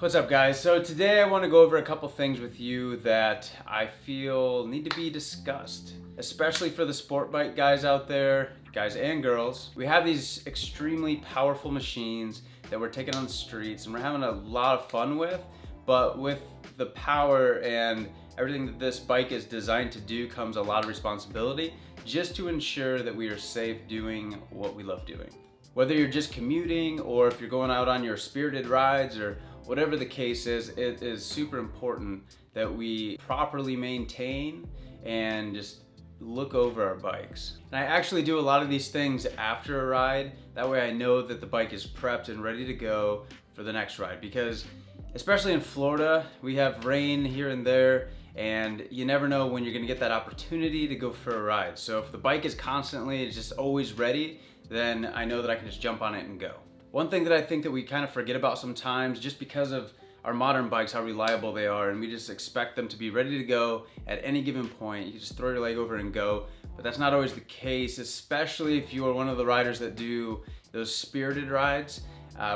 What's up, guys? So today I want to go over a couple things with you that I feel need to be discussed, especially for the sport bike guys out there, guys and girls. We have these extremely powerful machines that we're taking on the streets and we're having a lot of fun with, but with the power and everything that this bike is designed to do comes a lot of responsibility just to ensure that we are safe doing what we love doing. Whether you're just commuting or if you're going out on your spirited rides or whatever the case is, it is super important that we properly maintain and just look over our bikes. And I actually do a lot of these things after a ride. That way I know that the bike is prepped and ready to go for the next ride, because especially in Florida, we have rain here and there, and you never know when you're gonna get that opportunity to go for a ride. So if the bike is constantly just always ready, then I know that I can just jump on it and go. One thing that I think that we kind of forget about sometimes, just because of our modern bikes, how reliable they are, and we just expect them to be ready to go at any given point. You can just throw your leg over and go, but that's not always the case, especially if you are one of the riders that do those spirited rides,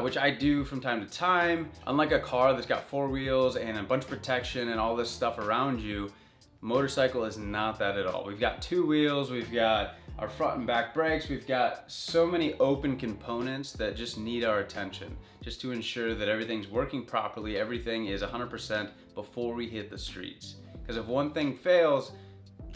which I do from time to time. Unlike a car that's got four wheels and a bunch of protection and all this stuff around you, motorcycle is not that at all. We've got two wheels, we've got our front and back brakes, we've got so many open components that just need our attention, just to ensure that everything's working properly, everything is 100% before we hit the streets. Because if one thing fails,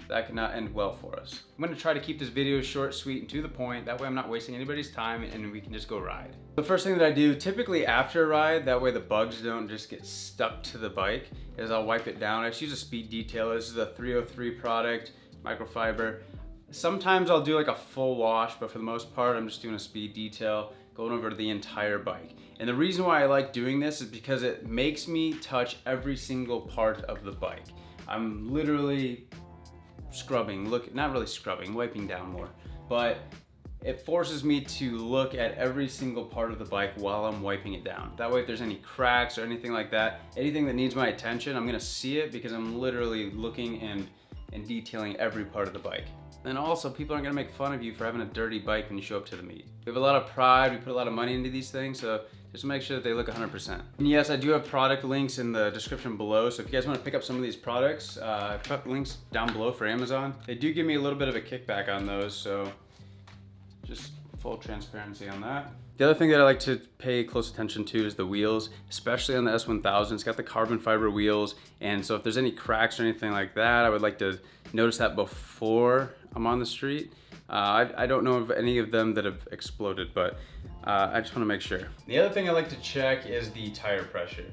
that cannot end well for us. I'm gonna try to keep this video short, sweet, and to the point. That way I'm not wasting anybody's time and we can just go ride. The first thing that I do, typically after a ride, that way the bugs don't just get stuck to the bike, is I'll wipe it down. I just use a speed detailer. This is a 303 product, microfiber. Sometimes I'll do like a full wash, but for the most part, I'm just doing a speed detail, going over the entire bike. And the reason why I like doing this is because it makes me touch every single part of the bike. I'm literally scrubbing, not really scrubbing, wiping down more, but it forces me to look at every single part of the bike while I'm wiping it down. That way if there's any cracks or anything like that, anything that needs my attention, I'm gonna see it because I'm literally looking and detailing every part of the bike. And also, people aren't gonna make fun of you for having a dirty bike when you show up to the meet. We have a lot of pride, we put a lot of money into these things, so just make sure that they look 100%. And yes, I do have product links in the description below, so if you guys wanna pick up some of these products, I put links down below for Amazon. They do give me a little bit of a kickback on those, so just full transparency on that. The other thing that I like to pay close attention to is the wheels, especially on the S1000. It's got the carbon fiber wheels, and so if there's any cracks or anything like that, I would like to notice that before I'm on the street. I don't know of any of them that have exploded, but I just want to make sure. The other thing I like to check is the tire pressure.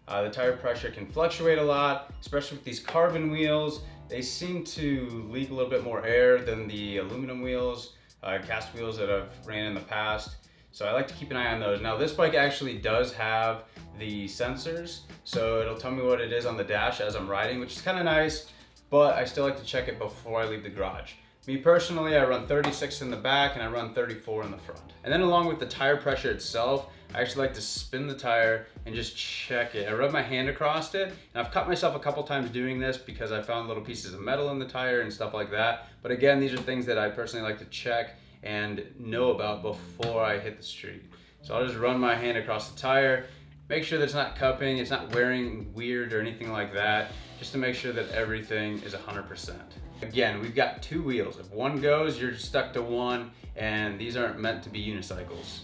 The tire pressure can fluctuate a lot, especially with these carbon wheels. They seem to leak a little bit more air than the aluminum wheels, cast wheels that I've ran in the past. So I like to keep an eye on those. Now this bike actually does have the sensors, so it'll tell me what it is on the dash as I'm riding, which is kind of nice, but I still like to check it before I leave the garage. Me personally, I run 36 in the back and I run 34 in the front. And then along with the tire pressure itself, I actually like to spin the tire and just check it. I rub my hand across it, and I've cut myself a couple times doing this because I found little pieces of metal in the tire and stuff like that. But again, these are things that I personally like to check and know about before I hit the street. So I'll just run my hand across the tire, make sure that it's not cupping, it's not wearing weird or anything like that, just to make sure that everything is 100%. Again, we've got two wheels. If one goes, you're stuck to one, and these aren't meant to be unicycles.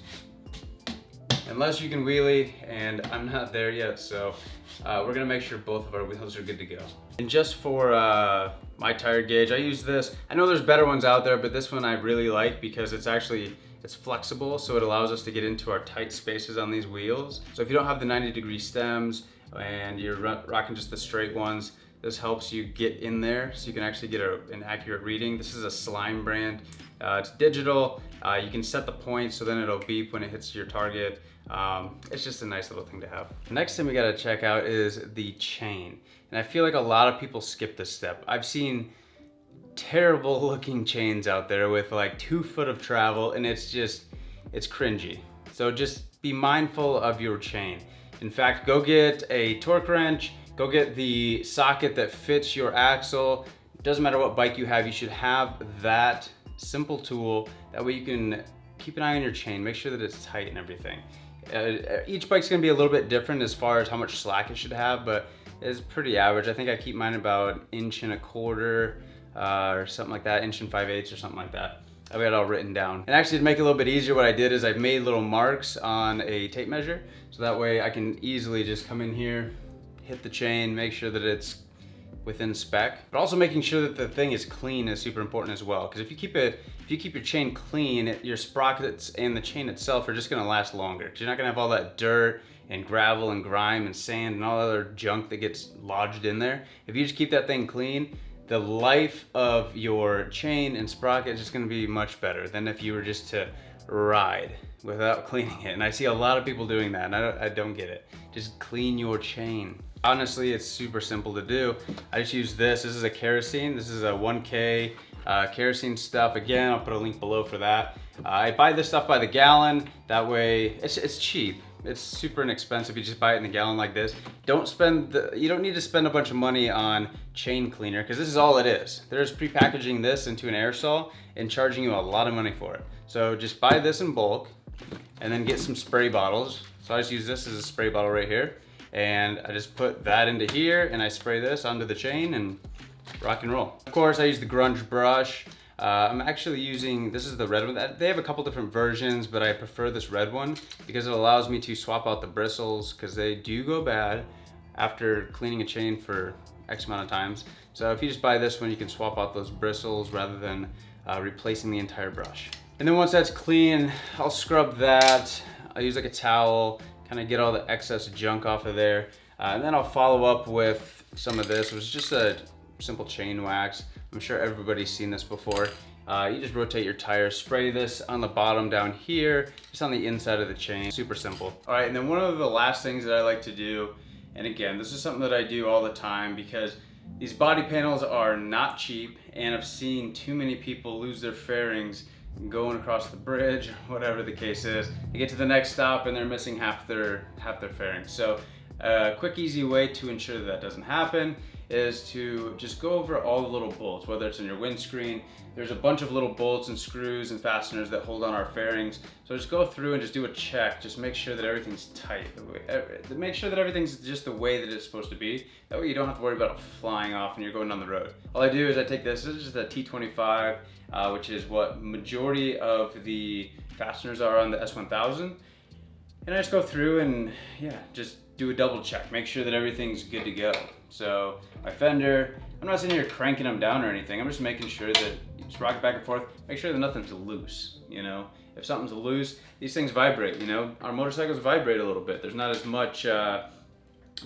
Unless you can wheelie, and I'm not there yet, so we're gonna make sure both of our wheels are good to go. And just for my tire gauge, I use this. I know there's better ones out there, but this one I really like because it's flexible, so it allows us to get into our tight spaces on these wheels. So if you don't have the 90-degree stems and you're rocking just the straight ones, this helps you get in there so you can actually get an accurate reading. This is a Slime brand. It's digital. You can set the point so then it'll beep when it hits your target. It's just a nice little thing to have. The next thing we gotta check out is the chain. And I feel like a lot of people skip this step. I've seen terrible looking chains out there with like 2 foot of travel, and it's cringy. So just be mindful of your chain. In fact, go get a torque wrench, go get the socket that fits your axle. It doesn't matter what bike you have, you should have that simple tool. That way you can keep an eye on your chain, make sure that it's tight and everything. Each bike's gonna be a little bit different as far as how much slack it should have, but it's pretty average. I think I keep mine about 1.25 inches or something like that, 1 5/8 or something like that. I've got it all written down. And actually, to make it a little bit easier, what I did is I made little marks on a tape measure, so that way I can easily just come in here, hit the chain, make sure that it's within spec. But also making sure that the thing is clean is super important as well, because if you keep your chain clean, your sprockets and the chain itself are just gonna last longer, because you're not gonna have all that dirt and gravel and grime and sand and all other junk that gets lodged in there. If you just keep that thing clean, the life of your chain and sprocket is just gonna be much better than if you were just to ride without cleaning it. And I see a lot of people doing that, and I don't get it. Just clean your chain. Honestly, it's super simple to do. I just use this. This is a kerosene. This is a 1K kerosene stuff. Again, I'll put a link below for that. I buy this stuff by the gallon. That way, it's cheap. It's super inexpensive. You just buy it in a gallon like this. You don't need to spend a bunch of money on chain cleaner, because this is all it is. They're just pre-packaging this into an aerosol and charging you a lot of money for it. So just buy this in bulk and then get some spray bottles. So I just use this as a spray bottle right here. And I just put that into here and I spray this onto the chain and rock and roll. Of course, I use the grunge brush. I'm actually using, this is the red one. They have a couple different versions, but I prefer this red one because it allows me to swap out the bristles, because they do go bad after cleaning a chain for X amount of times. So if you just buy this one, you can swap out those bristles rather than replacing the entire brush. And then once that's clean, I'll scrub that. I'll use like a towel, kind of get all the excess junk off of there. And then I'll follow up with some of this, which is just a simple chain wax. I'm sure everybody's seen this before. You just rotate your tire, spray this on the bottom down here, just on the inside of the chain. Super simple. All right, and then one of the last things that I like to do, and again, this is something that I do all the time because these body panels are not cheap, and I've seen too many people lose their fairings going across the bridge, whatever the case is. They get to the next stop and they're missing half their fairings. So a quick, easy way to ensure that doesn't happen is to just go over all the little bolts, whether it's in your windscreen. There's a bunch of little bolts and screws and fasteners that hold on our fairings. So just go through and just do a check. Just make sure that everything's tight. Make sure that everything's just the way that it's supposed to be. That way you don't have to worry about it flying off when you're going down the road. All I do is I take this is just a T25, which is what majority of the fasteners are on the S1000. And I just go through and just do a double check. Make sure that everything's good to go. So my fender, I'm not sitting here cranking them down or anything. I'm just making sure that you just rock it back and forth. Make sure that nothing's loose, you know? If something's loose, these things vibrate, you know? Our motorcycles vibrate a little bit. There's not as much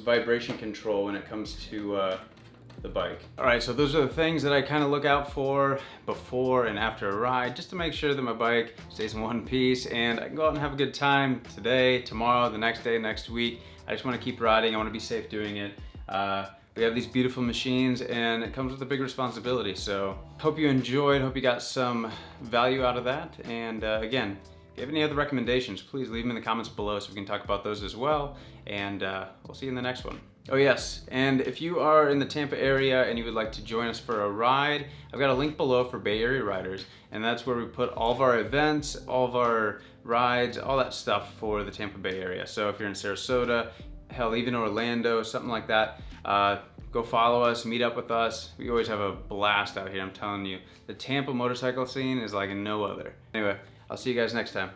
vibration control when it comes to the bike. All right, so those are the things that I kind of look out for before and after a ride, just to make sure that my bike stays in one piece and I can go out and have a good time today, tomorrow, the next day, next week. I just want to keep riding. I want to be safe doing it. We have these beautiful machines and it comes with a big responsibility. So hope you enjoyed, hope you got some value out of that. And again, if you have any other recommendations, please leave them in the comments below so we can talk about those as well. And we'll see you in the next one. Oh yes, and if you are in the Tampa area and you would like to join us for a ride, I've got a link below for Bay Area riders, and that's where we put all of our events, all of our rides, all that stuff for the Tampa Bay area. So if you're in Sarasota, hell, even Orlando, something like that, go follow us, meet up with us. We always have a blast out here, I'm telling you. The Tampa motorcycle scene is like no other. Anyway, I'll see you guys next time.